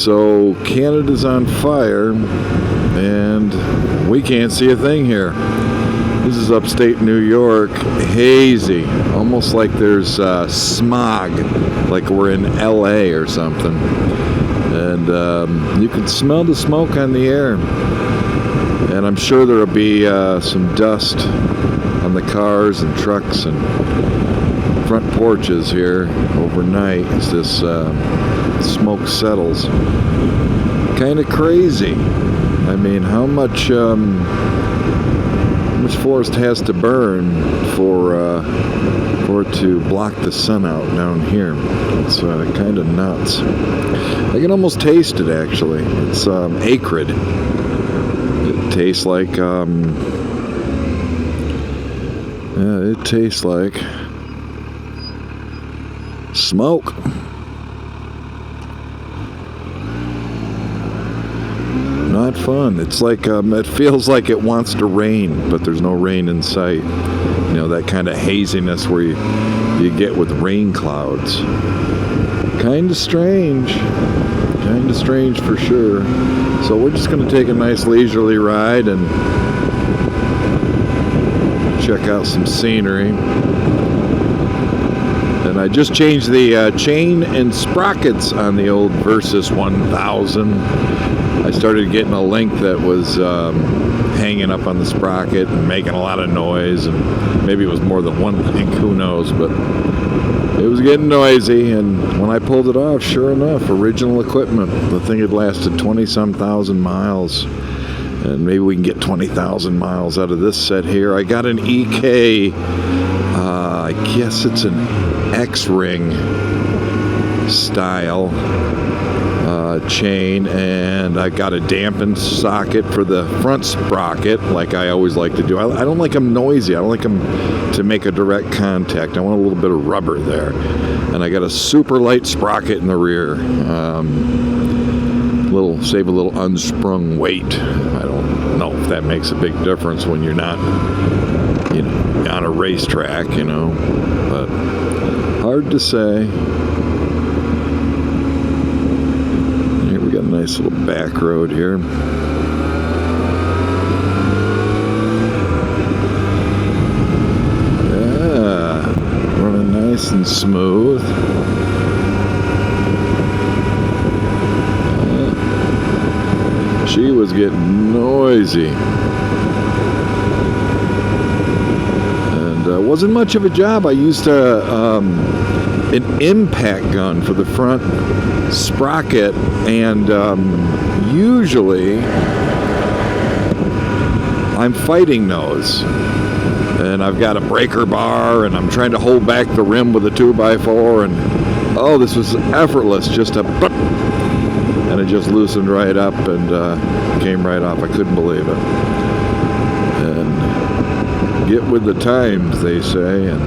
So Canada's on fire, and we can't see a thing here. This is upstate New York, hazy, almost like there's smog, like we're in LA or something. And you can smell the smoke on the air. And I'm sure there'll be some dust on the cars and trucks and front porches here overnight as this smoke settles. Kind of crazy. I mean, how much forest has to burn for it to block the sun out down here? It's kind of nuts. I can almost taste it, actually. It's acrid. It tastes like it tastes like smoke. Not fun. It's like it feels like it wants to rain, but there's no rain in sight. You know, that kind of haziness where you get with rain clouds. Kind of strange. Kind of strange for sure. So we're just going to take a nice leisurely ride and check out some scenery. And I just changed the chain and sprockets on the old Versus 1000. I started getting a link that was hanging up on the sprocket and making a lot of noise, and maybe it was more than one link, who knows, but it was getting noisy. And when I pulled it off, sure enough, original equipment. The thing had lasted 20-some thousand miles, and maybe we can get 20,000 miles out of this set here. I got an EK, I guess it's an X-ring style chain, and I got a dampened socket for the front sprocket, like I always like to do. I don't like them noisy. I don't like them to make a direct contact. I want a little bit of rubber there. And I got a super light sprocket in the rear. Save a little unsprung weight. I don't know if that makes a big difference when you're not, on a racetrack, but hard to say. Got a nice little back road here. Yeah, running nice and smooth. She was getting noisy. And wasn't much of a job. I used an impact gun for the front sprocket, and usually I'm fighting those, and I've got a breaker bar, and I'm trying to hold back the rim with a 2x4, and this was effortless, just and it just loosened right up and came right off. I couldn't believe it. And get with the times, they say, and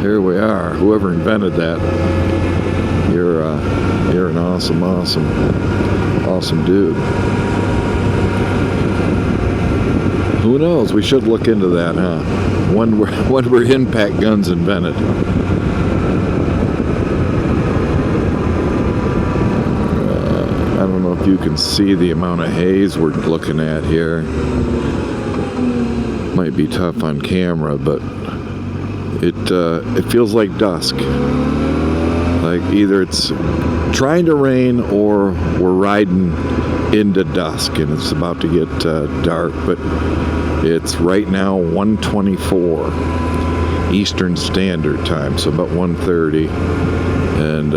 here we are. Whoever invented that, you're an awesome dude. Who knows? We should look into that, huh? When were impact guns invented? I don't know if you can see the amount of haze we're looking at here. Might be tough on camera, but it feels like dusk. Like either it's trying to rain or we're riding into dusk and it's about to get dark. But it's right now 1:24 Eastern Standard Time, so about 1:30, and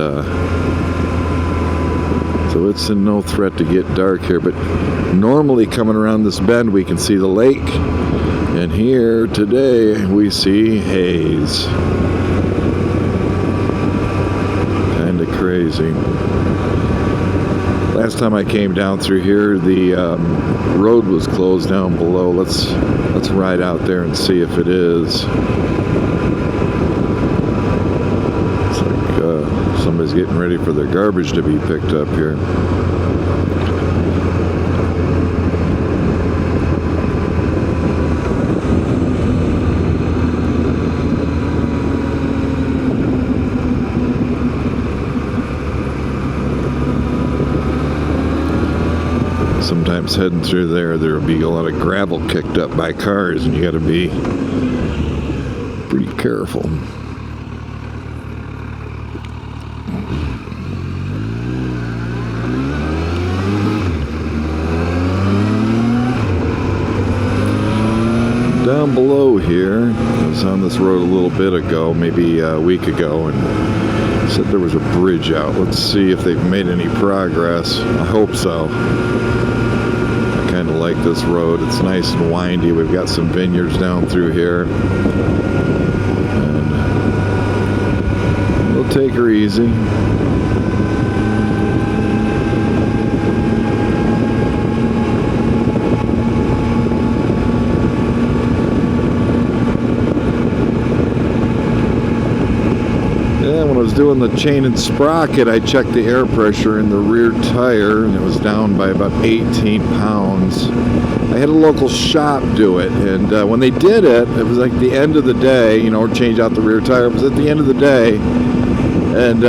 so it's in no threat to get dark here. But normally coming around this bend we can see the lake, and here today we see haze. Crazy. Last time I came down through here, the road was closed down below. Let's ride out there and see if it is. It's like somebody's getting ready for their garbage to be picked up here. Sometimes heading through there'll be a lot of gravel kicked up by cars, and you got to be pretty careful. Down below here, I was on this road a little bit ago, maybe a week ago, and said there was a bridge out. Let's see if they've made any progress. I hope so. I kind of like this road. It's nice and windy. We've got some vineyards down through here. And we'll take her easy. When I was doing the chain and sprocket, I checked the air pressure in the rear tire, and it was down by about 18 pounds. I had a local shop do it, and when they did it, it was like the end of the day, change out the rear tire. It was at the end of the day, and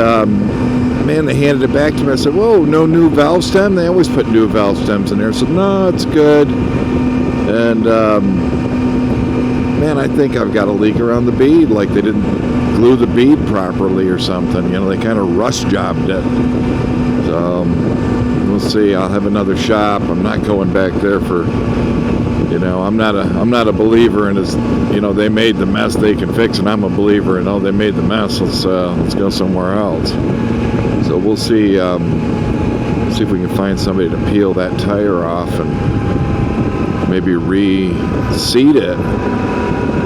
man, they handed it back to me. I said, whoa, no new valve stem? They always put new valve stems in there. I said, no, it's good. And man, I think I've got a leak around the bead, like they didn't glue the bead properly or something. They kind of rust jobbed it. So we'll see. I'll have another shop. I'm not going back there for, I'm not a believer in this. They made the mess, they can fix it. I'm a believer in, they made the mess. Let's go somewhere else. So we'll see. See if we can find somebody to peel that tire off and maybe reseat it.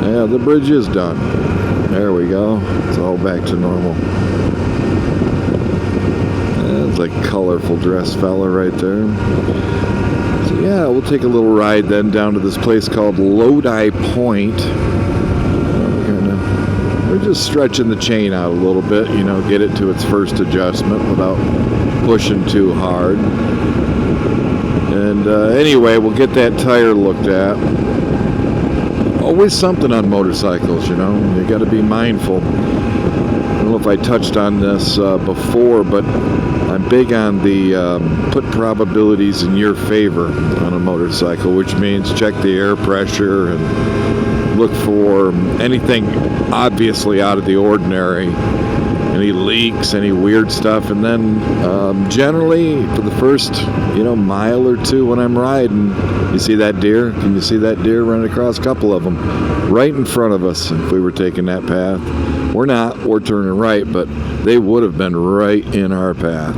Yeah, the bridge is done. There we go. It's all back to normal. That's a colorful dressed fella right there. So yeah, we'll take a little ride then down to this place called Lodi Point. We're just stretching the chain out a little bit, get it to its first adjustment without pushing too hard. And anyway, we'll get that tire looked at. Always something on motorcycles, you got to be mindful. I don't know if I touched on this before, but I'm big on the put probabilities in your favor on a motorcycle, which means check the air pressure and look for anything obviously out of the ordinary, any leaks, any weird stuff, and then generally for the first mile or two when I'm riding, you see that deer? Can you see that deer running across? A couple of them right in front of us. If we were taking that path, we're not, we're turning right, but they would have been right in our path.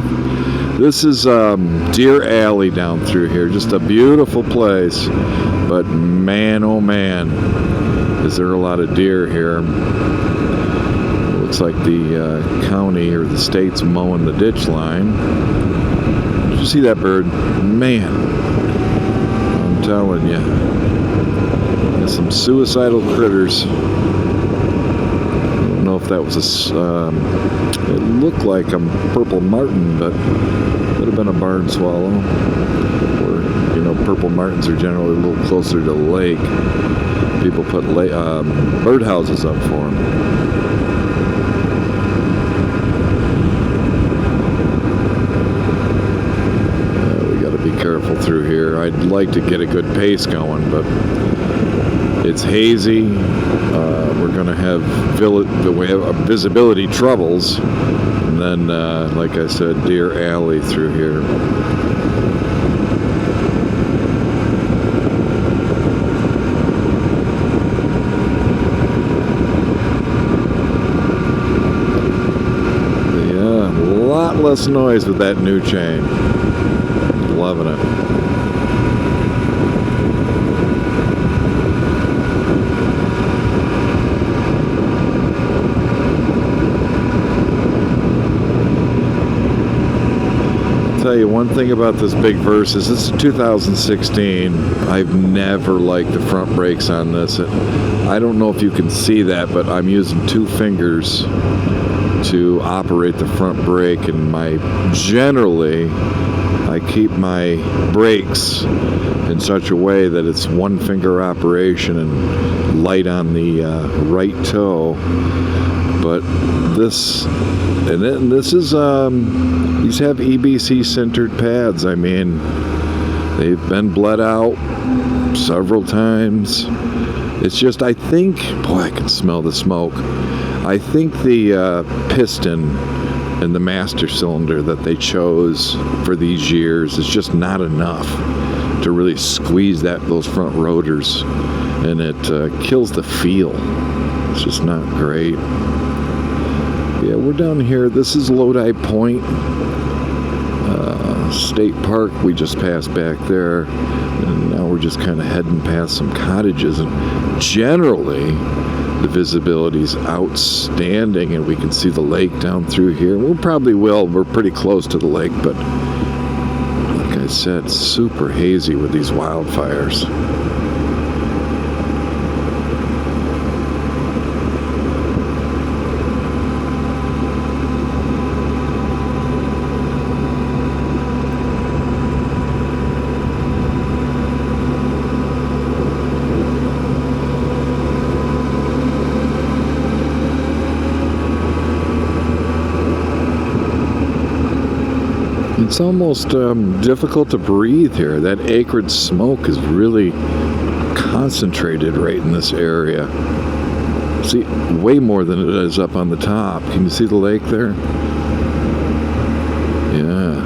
This is Deer Alley down through here, just a beautiful place, but man, oh man, is there a lot of deer here. Looks like the county or the state's mowing the ditch line. Did you see that bird? Man, I'm telling you, there's some suicidal critters. I don't know if that was it looked like a purple martin, but it would have been a barn swallow. Or, purple martins are generally a little closer to the lake. People put birdhouses up for them. Be careful through here. I'd like to get a good pace going, but it's hazy. We're going to have visibility troubles, and then, like I said, Deer Alley through here. Yeah, a lot less noise with that new chain. Loving it. I'll tell you one thing about this big verse is this is 2016. I've never liked the front brakes on this. I don't know if you can see that, but I'm using two fingers to operate the front brake, and generally I keep my brakes in such a way that it's one finger operation and light on the right toe. But this is these have EBC centered pads. I mean, They've been bled out several times. It's just, I think, boy, I can smell the smoke. I think the piston and the master cylinder that they chose for these years is just not enough to really squeeze those front rotors, and it kills the feel. It's just not great. Yeah, we're down here. This is Lodi Point State Park. We just passed back there, and now we're just kind of heading past some cottages, and generally the visibility is outstanding, and we can see the lake down through here. We probably will. We're pretty close to the lake, but like I said, super hazy with these wildfires. It's almost difficult to breathe here. That acrid smoke is really concentrated right in this area. See, way more than it is up on the top. Can you see the lake there? Yeah.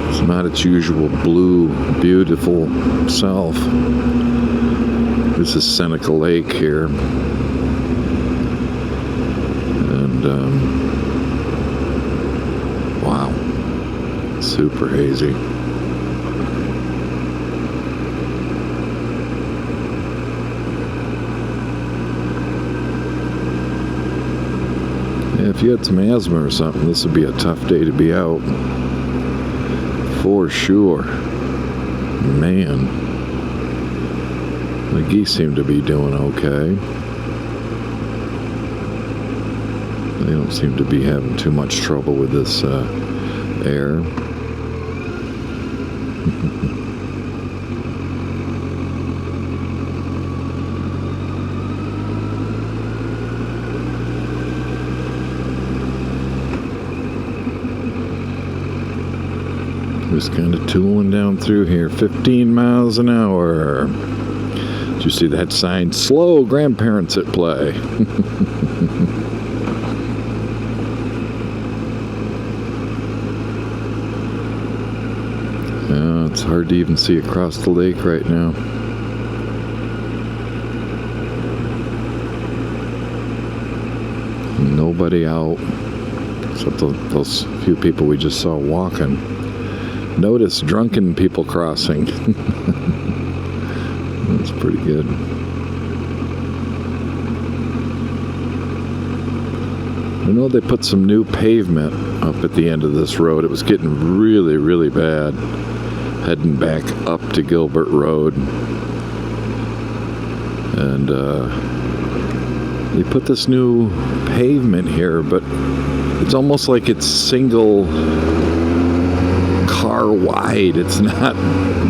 It's not its usual blue, beautiful self. This is Seneca Lake here. And, wow. Super hazy. Yeah, if you had some asthma or something, this would be a tough day to be out. For sure. Man. The geese seem to be doing okay. They don't seem to be having too much trouble with this air. Just kind of tooling down through here, 15 miles an hour. Did you see that sign? Slow, grandparents at play. It's hard to even see across the lake right now. Nobody out, except those few people we just saw walking. Notice drunken people crossing. That's pretty good. I know they put some new pavement up at the end of this road. It was getting really, really bad. Heading back up to Gilbert Road, and they put this new pavement here, but it's almost like it's single car wide. It's not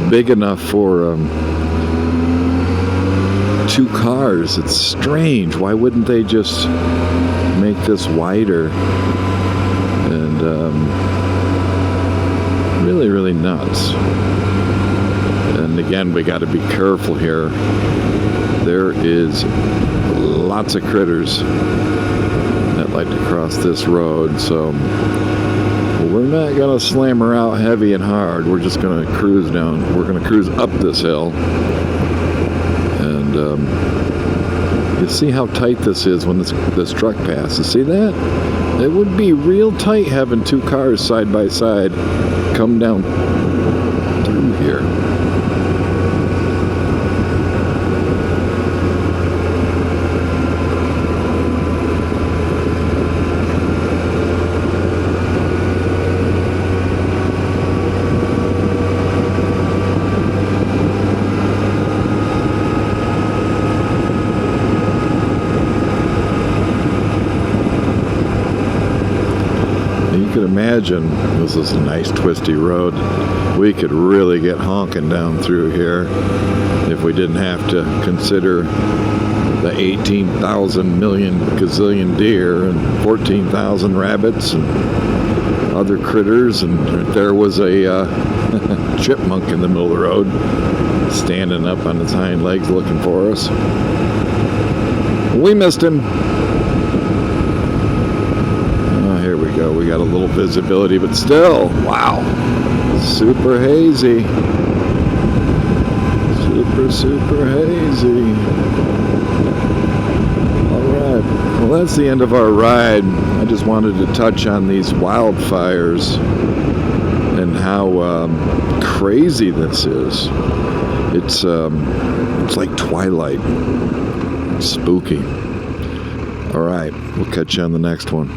big enough for two cars. It's strange. Why wouldn't they just make this wider? And really, really nuts. And again, we got to be careful here. There is lots of critters that like to cross this road, so we're not going to slam her out heavy and hard. We're just going to cruise down. We're going to cruise up this hill. And you see how tight this is when this truck passes. See that? It would be real tight having two cars side by side come down through here. Imagine this is a nice twisty road. We could really get honking down through here if we didn't have to consider the 18,000 million gazillion deer and 14,000 rabbits and other critters, and there was a chipmunk in the middle of the road, standing up on its hind legs looking for us. We missed him. Oh, here we go. We got a little visibility, but still, wow, super hazy. Super hazy. Alright, well, that's the end of our ride. I just wanted to touch on these wildfires and how crazy this is. It's like twilight. Spooky. Alright, we'll catch you on the next one.